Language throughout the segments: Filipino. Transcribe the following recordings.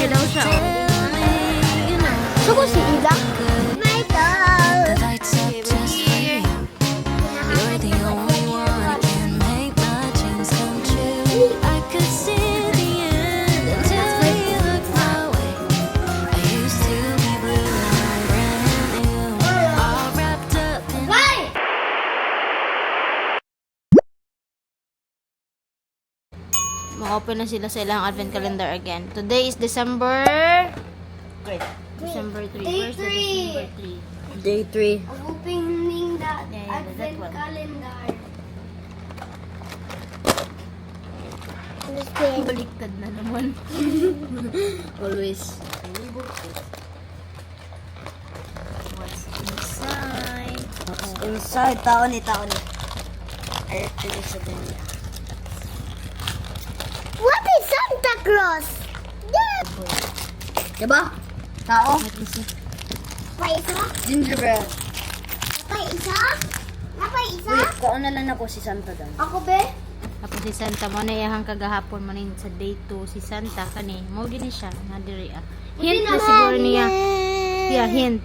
yun daw siya. So ko si Ida. My dog. You're the only one who can make my dreams come true. I could see the end until you look my way. I used to be blue, now I'm brand new. All wrapped up in Ma-open na sila sa ilang advent calendar again. Today is December... December 3. Where's the December 3? Day 3. I'm opening that Yeah, that advent one. calendar. Baliktad na naman. Always. What's inside? Inside, tao ni. Ay, tuloy sa ganyan. What is Santa Claus? Diba? Tao? Napay isa? Gingerbread. Napay isa? Napay isa? Wait, kaon na lang ako si Santa Dan. Ako be? Ako si Santa mo na iyahang kagahapon man sa day 2 si Santa kani. Mao gini siya na diri ah. Hint na siguro niya. Yeah, hint.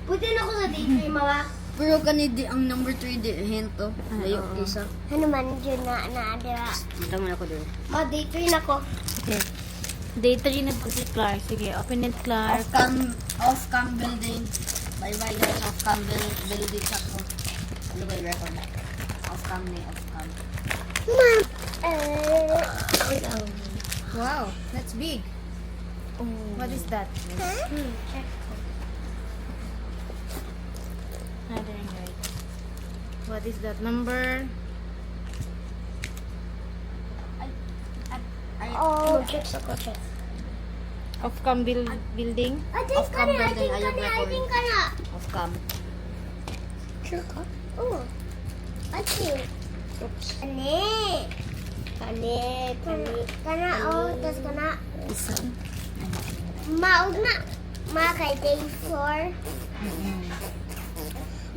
Puti na ako sa day 3, mama. Pero kanidi ang number 3 di hint to. Layo oo. kaysa. Ano man dyan na adira? Dito mo ako dito. Ma, day 3 na ako. Okay. Day 3 na po si Clark. Sige, open it Clark. Off-cam building. Bye-bye guys, off-cam building sa ko. Ano ba yung record? Off-cam ni, off-cam. Wow, that's big. What is that? Check. Right. What is that number? Oh, check sa ko, check. Off-cam building. I think Off-cam ka na, I building, think ka ayaw na, I record. think ka na. Off-cam. Sure ka? Oo. I think. Kani. Kana, oh, tas kana. Maog na. Ma, kay day 4.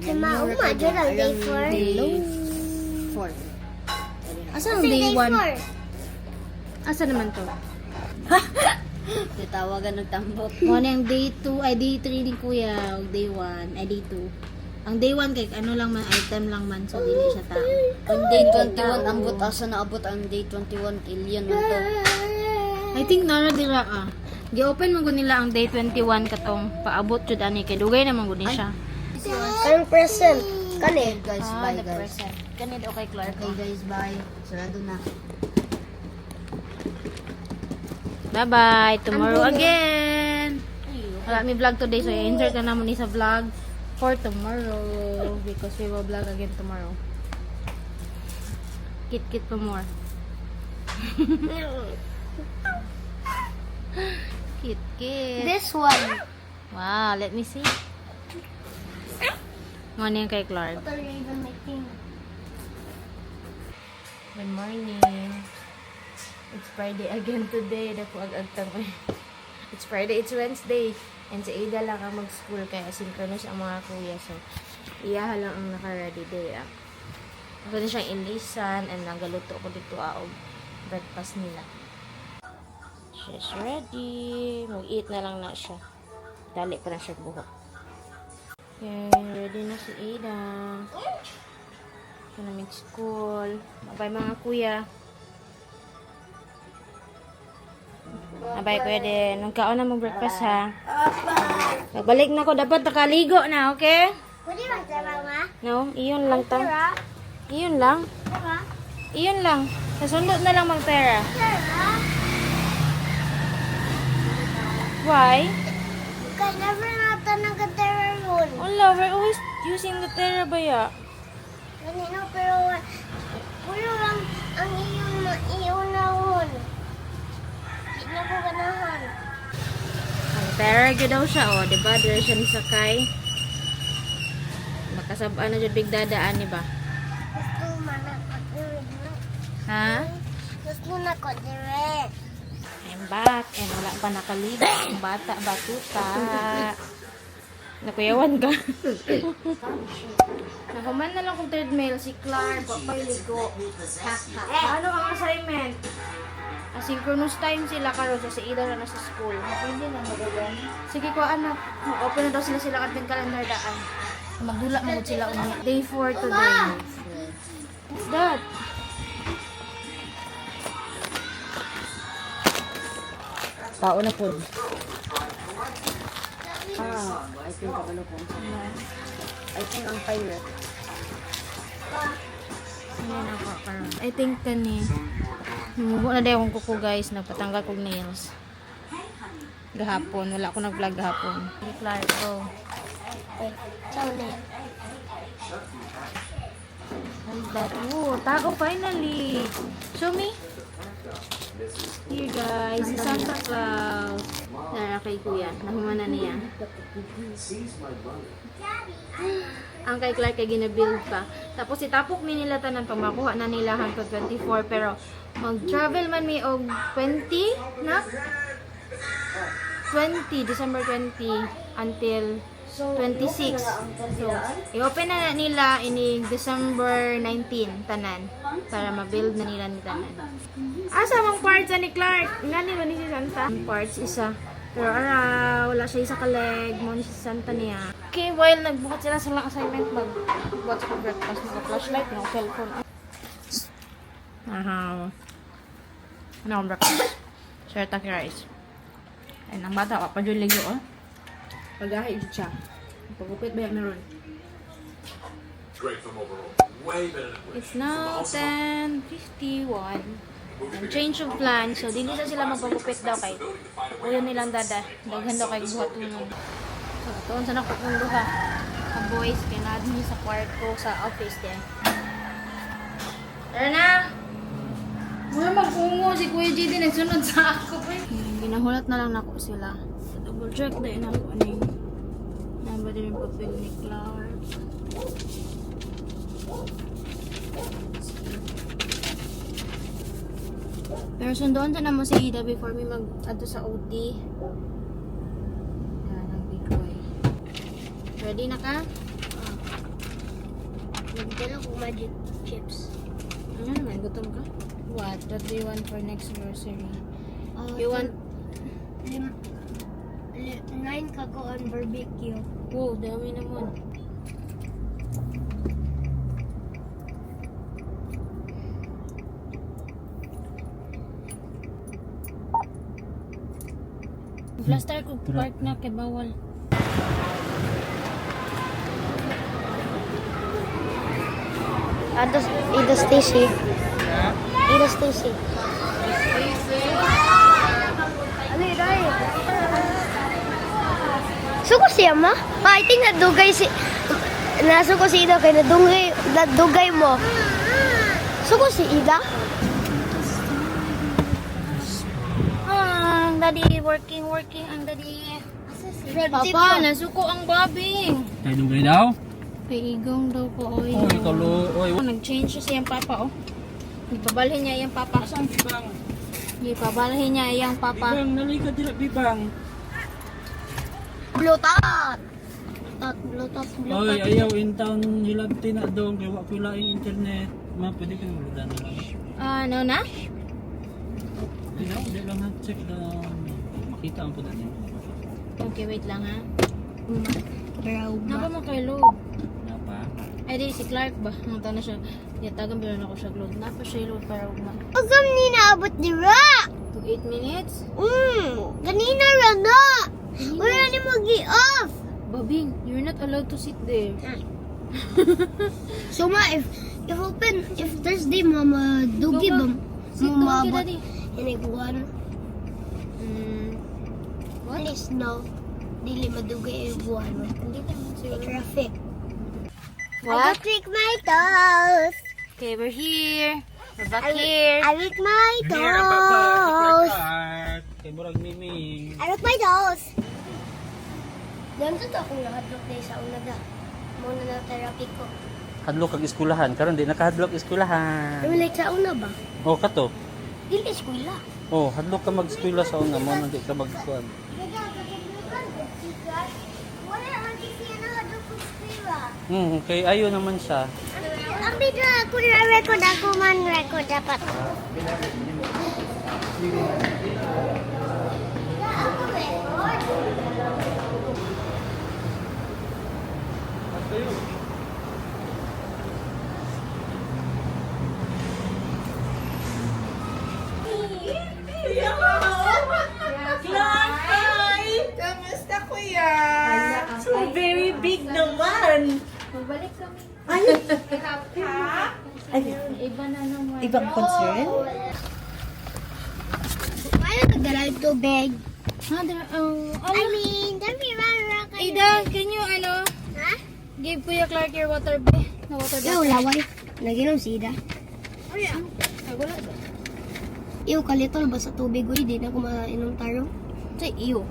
Kay maog ma, dyan ang day 4. Day 4. Asa ang day 1? Asa naman to? Titawagan ng tambot. Mo na yung day 2 ay day 3 ni kuya, ug day 1 ay day 2. Ang day 1 kay ano lang man item lang man so dili siya tao. Ang day 21, ambot asa na abot ang day 21 alien man to. I think nara dira ah. Gi-open man gud nila ang day 21 katong paabot jud ani kay dugay naman gud ni siya. Kanang present. Kani. Guys, bye guys. Kani daw kay Clark. Okay guys, bye. Sarado na. Bye-bye. Tomorrow again. Wala mi vlog today so i-insert na namon ni sa vlog for tomorrow because we will vlog again tomorrow. Kit pa more. Kit. This one. Wow, let me see. Ano yung kay Clark? What are you even making? Good morning. It's Friday again today. Dako ag-agtang ko. It's Friday, it's Wednesday. And si Ada lang ang mag-school kaya synchronous ang mga kuya. So, iyaha lang ang naka-ready day. Ako na siyang ilisan and nagaluto ko dito og breakfast nila. She's ready. Mag-eat na lang na siya. Dali pa na siya buhok. Okay, ready na si Ada. Ito na school. Bye mga kuya. Abay kuya din. Nagkaon na mag-breakfast ha. Pagbalik na ko. Dapat nakaligo na, okay? Pwede magtara, ma? No, iyon lang ta. Tara? Iyon lang. Tara? Iyon lang. Nasundot na lang mag-tera. Tara? Why? Kaya never nata nag-tara yun. Wala, we're always using the tera ba ya? Ganito, pero pulo lang ang iyon na yun. Hindi na ko ganahan. Ang tera gyud daw siya, oh. Diba? Dire siya ni Sakay. Makasabaan na dyan big dadaan, ba? Gusto man ako direct na. Ha? Gusto na ko direct. I'm back. And wala pa nakaligo. Ang bata, batuta. Nakuyawan ka. Nakuman na lang kung third mail si Clark. Papayligo. Ano ang assignment? Asynchronous time sila karon so si Ida na sa school. Pwede na magagan. Sige ko anak. Open na daw sila advent calendar daan. Magdula mo sila unya. Day 4 today. What's that? Pao na po. I think kabalo po. I think ang pirate. Ayan ako karon. I think kani. Humubo na daw akong kuko guys. Nagpatanggal kong nails. Gahapon. Wala ako nag-vlog gahapon. Clark ko. How's that? Oh, tao finally. Show me. Here guys, si Santa Claus. Nara kay kuya. Nahuman na niya. Ang kay Clark kay gina-build pa. Tapos itapok mi nila tanan pag makuha na nila hangtod 24 pero mag-travel man mi og 20 na 20 December 20 until 26. So, i-open na nila ini December 19 tanan para ma-build na nila ni tanan. Asa mang parts ni Clark? Ngani ba ni si Santa? Parts isa. Pero wala siya isa ka-leg. Mo ni si Santa niya. Okay, while nagbuhat sila sa lang assignment, mag-buhat sa breakfast. Naka-flashlight, naka-cellphone. Ano akong breakfast? Share taki rice. Ay, ang bata, papadyo ligyo, oh. Pag-ahay siya. Pagupit ba yan meron? It's now 10:51. And change of plan. So, dili na sila magpagupit daw kay uyo nilang dada. Daghan daw kay buhat mo. So, tuon sa nakapong duha. Ang boys, kinadin niyo sa kwarto sa office din. Tara na! Wala magpungo si Kuya JD nagsunod sa ako. Ginahulat na lang nako sila. Double check na ako ano yung number din yung papel ni Clark. Pero sundoon sa naman si Ida before may mag-ato sa OT. Yan ang big boy. Ready na ka? Nagdala ko magic chips. Ano naman? Gutom ka? What do you want for next grocery? You want... 9 kako on barbecue. Wow, dami naman. Plaster ko park na kay bawal. Ida Stacy. Ida Stacy. Ano yun ay? Suko siya ma? I think nadugay si... Nasuko si Ida kay nadugay mo. Suko si Ida? Ang daddy working ang daddy. Papa, nasuko ang babing. Kay dugay daw? Kay igong daw po oy. Oy, kalo, oy. Nag-change siya yung papa oh. Ipabalhin niya yung papa. Saan bibang? Ipabalhin niya yung papa. Bibang, nalika dila bibang. Bluetooth. Oy, ayaw in town hilabti na doon kay wa ko laing internet. Ma, pwede ka maludan na lang. Ano na? Di lang ha, check down. Makita ang po natin. Okay, wait lang ha. Brown. Napa mo kay load? Napa? Ay, di si Clark ba? Nanta na siya. Yatagan bilon ako siya load. Napa siya load para ugma. Agam ni naabot di ra. To 8 minutes? Ganina ra na. Wala ni mag-i-off. Babing, you're not allowed to sit there. So ma, if Thursday mama dugi ba? Sit down kita di. Iniguan. What? Please no. Dili madugay iguan. Traffic. What? Lick my toes. Okay, we're here. We're back here. I lick my Here, papa. toes. Kay Murag Miming. I lick my toes. Ganito to akong nahadlok na sa una da. Muna na therapy ko. Hadlok kag eskwelahan, karon di nakahadlok eskwelahan. Like sa una ba? Oh, kato. Dili eskwela. Oh, hadlok ka mag-eskwela sa una mo, di ka magkuan. Wala man kasi na hadlok ko eskwela. Okay, ayo naman siya. Ang video ako na-record ako man record dapat. Kamusta kuya? So very big naman. Magbalik kami. Iba na naman. Ibang concern? Paano nagdala yung tubig? I mean, dami rara kayo. Ida, can you, Ha? give Kuya Clark your water be? Na water Yo, laway. Naginom si Ida. Ay, wala. Iyo, kalitol ba sa tubig? Uy, di na ako mainom taro. Say, iyo.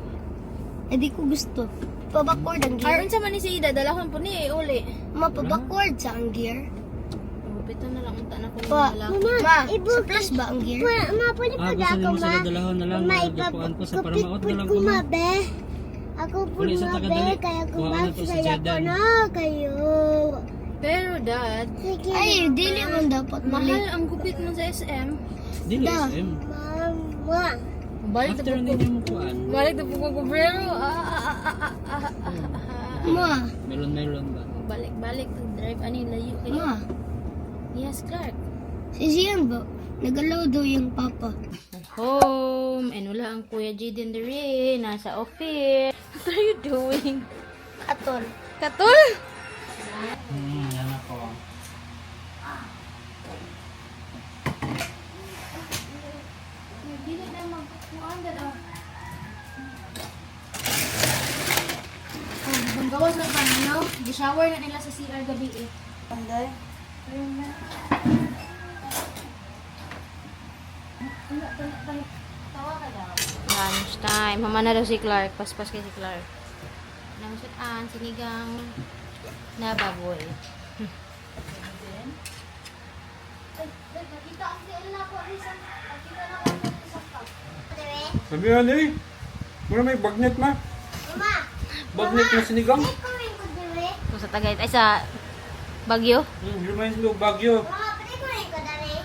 Eh, di ko gusto. Pabackward ang gear. Aron sa man ni si Ida, dalahan po ni, uli. Mapabackward sa ang gear. Pito na lang unta na ko Pa, nila. sa plus ba ang gear? Pwede gusto niyo mo sila dalahon na lang. Nagdapuan ko sa para maot na lang ko ma. Ako po Uli sa taga-dali. Kuha na po sa Jordan. kayo. Pero dad, Ay, dili man dapat mahal ang gupit mo sa SM. Dili Da. SM. Mama. Balik After na po ninyo mo kuan. Balik na po ko kubrero. Ma. Melon ba? Balik to drive ani layo kayo. Ma. Yes, Clark. Si Zian ba? Nagalaw daw yung papa. Home and wala ang Kuya Jaden dere nasa office. What are you doing? Atol. Katul? Yan ako. Dili na magkuan daw. Oh, gawas na pa no? Gi-shower na nila sa CR gabi eh. Panday? Lunch time. Mama na daw si Clark. Paspas kay si Clark. Namsutan, sinigang na baboy. Sabihan eh. Mura may bagnet ma. Mama. Bagnet na sinigang. Kumain ko dere. So, sa Tagaytay, ay sa Baguio. Reminds me of Baguio. Mama, pwede kumain ko dere.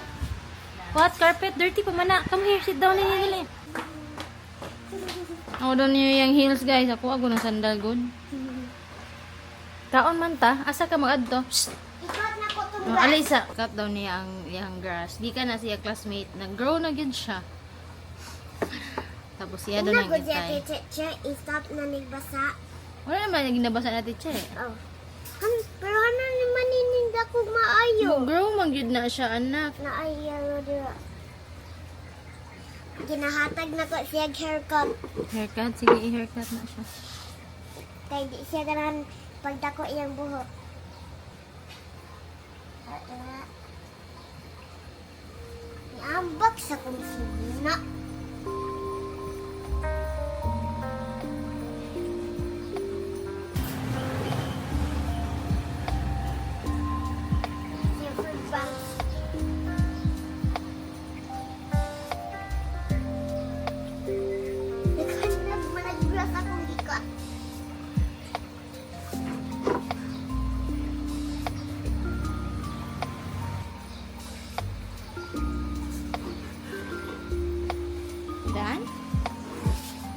What? Carpet? Dirty pa man na. Come here, sit down in nila. Ako doon niyo yung heels guys. Ako ng sandal good. Kaon man ta. Asa ka mag-adto? Psst. Ikot na ko itong Oh, Alisa. Cut daw niya ang iyang grass. Di ka na siya classmate. Nag-grow na yun siya. Tapos siya doon ang itay. teacher, i-stop na nagbasa. Wala naman yung ginabasa natin siya eh. Oh. Pero ano naman nininda ko maayo? Grow man yun na siya anak. Naayaw dira. Ginahatag na ko siya haircut. Haircut? Sige, i-haircut na siya. Kaya di siya ganahan pagdako iyang buhok. Iambak sa kusina. Silver banks. Naghanap managras akong gikat. Done?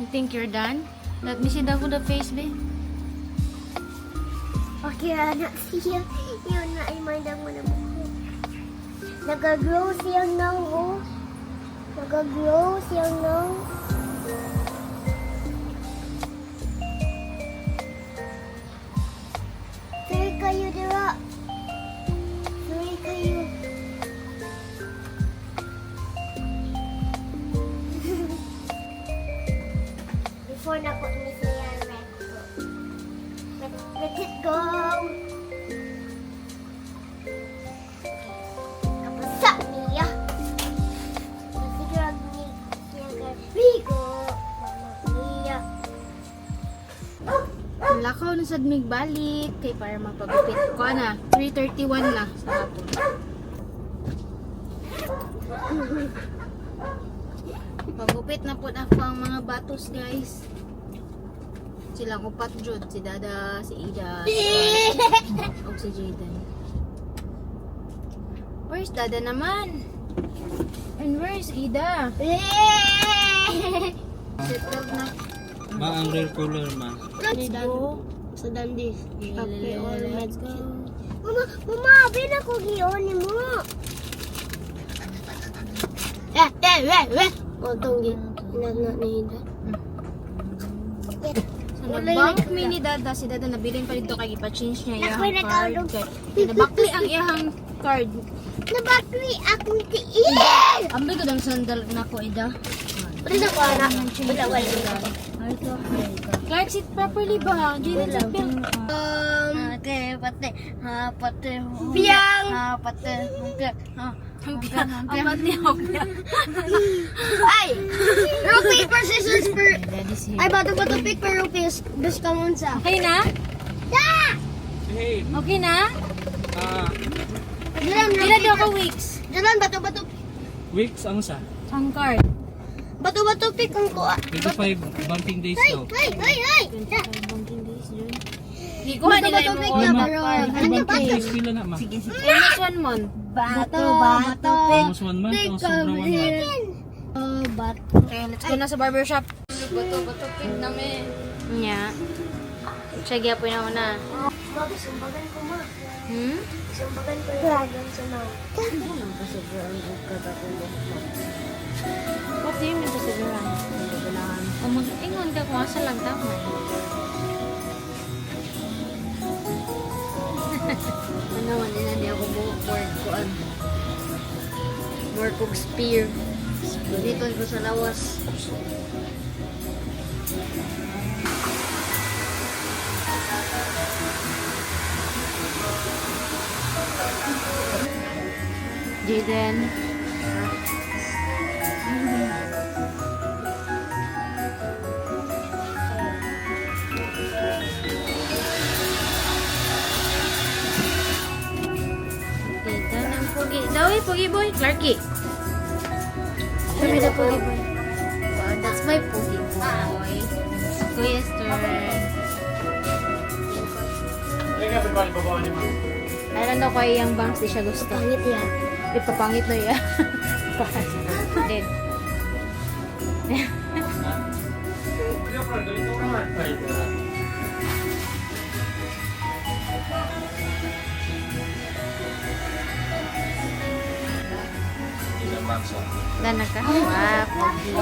You think you're done? Let me see the face, babe. Okay, anak siya. Yun na ay mandang mo na buhok. Nag-grow siyang nang, oh. Nag-grow siyang nang. Sir kayo dira. Sir kayo. Before na ko ni siya let it go. Kapasak niya. Nasigrag ni siya Rigo. Mama niya. Lakaw na sad mig balik kay para mapagupit ko na 3:31 na sa hapon. Pagupit na po ako ang mga batos guys. Silang upat jud, si Dada, si Ida, o si Jaden. Where's Dada naman? And where is Ida? Ma, ang rare color, ma. Let's go. Sa Dundee. Cafe or Let's go. Mama, bin ako giyon ni mo. O, tonggi. Inagna ni Ida. So, nag-bank mi ni Dada. Si Dada nabilin pa dito kay ipa-change niya Ako'y yung card. nagkaulog. Kay nabakli ang iyang card. Nabakli akong tiil. Ambil ko ng sandal na ko, Ida. Ano sa para? Wala, wala. Clark, sit properly ba? Hindi na lang. Hati, pati. Ha, pati. Biyang. Ha, pati. Ang ni Ay! Rock, paper, scissors, per... Daddy's here. Ay, bato-bato, pick, pero piss. Bus ka muna sa. Okay na? Hey, Okay na? Jalan, Pila daw ka weeks? Jalan, bato-bato. weeks ang sa. Ang card. Bato-bato, pick ang kuha. 25 banking days daw. Ay! 25 banking days dyan. Di ko nila yung Bato-bato, Oy, ma, card. ang banking days pila na, ma. Almost 1 month. Bato, Almost 1 month, o sobra 1 month. bato. Okay, let's go na sa barbershop. Bato-bato pin namin. Nya. Sige, po na una. Bago, sumbagan ko, ma. Sumbagan ko yung hagam sa ma. What do you mean pasigurahan? O mag-ingon ka kung asa lang tama. Ano man nila di ako board ko an. More kog spear. Dito ko sa lawas. Jaden. Okay, tanang pogi. Dawi, pogi boy. Clarky. Kami na pogi boy. Wow, that's my pogi boy. Kuya's turn. I don't know kaya yung bangs di siya gusto. Pangit yan. Ipapangit na yan. Then, dana ka? Ah, pogi.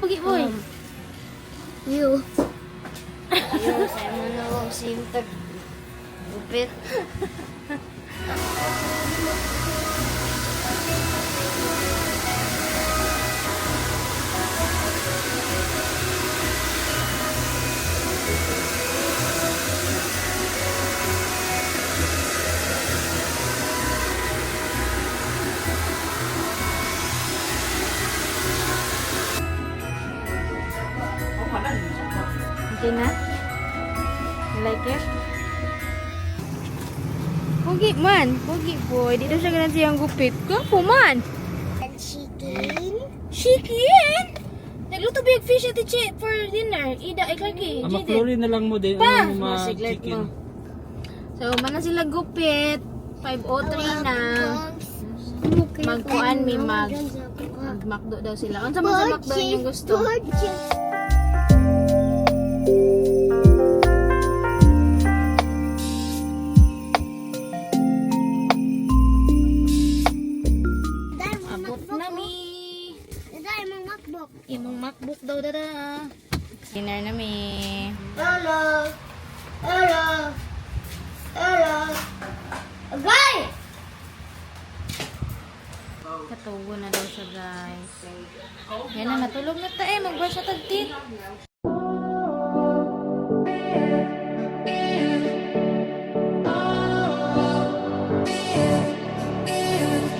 Pogi boy. You. Ayun, sa'yo mo na ako sintag. Gupit. Okay na? You like it? Pogi man. Pogi boy. Dito siya ganun siyang gupit. Kapo man. And chicken. Chicken! Nagluto big fish at for dinner. Ida, ay Clarky. Ang Jaden. maklori na lang mo din. Pa! Ang mga Masiglet chicken. mo. So, mana sila gupit. 5:03 na. Magkuan mi mag-McDo daw sila. Unsa man sa McDo yung gusto? Abot na mi. Dahil mong MacBook. Imong MacBook daw dada. Dinner na mi. Hello. Hello. Hello. Agay! Katugo na daw siya guys. Yan na, natulog na ta eh. Mag-brush na tag teeth.